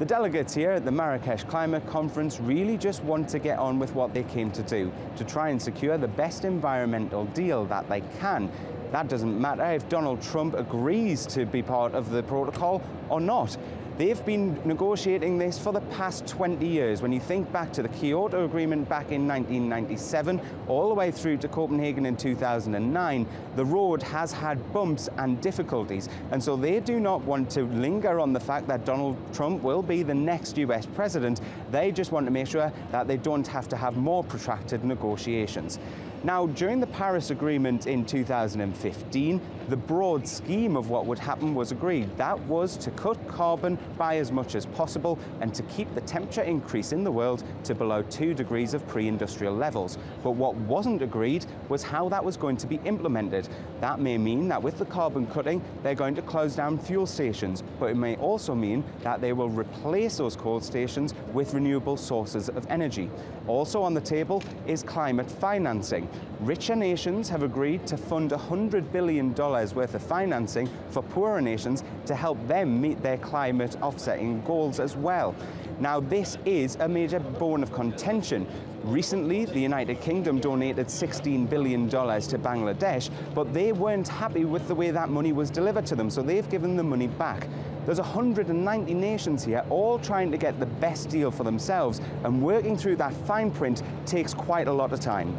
The delegates here at the Marrakech Climate Conference really just want to get on with what they came to do, to try and secure the best environmental deal that they can. That doesn't matter if Donald Trump agrees to be part of the protocol or not. They've been negotiating this for the past 20 years. When you think back to the Kyoto Agreement back in 1997, all the way through to Copenhagen in 2009, the road has had bumps and difficulties. And so they do not want to linger on the fact that Donald Trump will be the next US president. They just want to make sure that they don't have to have more protracted negotiations. Now, during the Paris Agreement in 2015, the broad scheme of what would happen was agreed. That was to cut carbon by as much as possible and to keep the temperature increase in the world to below 2 degrees of pre-industrial levels. But what wasn't agreed was how that was going to be implemented. That may mean that with the carbon cutting, they're going to close down fuel stations, but it may also mean that they will replace those coal stations with renewable sources of energy. Also on the table is climate financing. Richer nations have agreed to fund $100 billion worth of financing for poorer nations to help them meet their climate offsetting goals as well. Now, this is a major bone of contention. Recently, the United Kingdom donated $16 billion to Bangladesh, but they weren't happy with the way that money was delivered to them, so they've given the money back. There's 190 nations here, all trying to get the best deal for themselves, and working through that fine print takes quite a lot of time.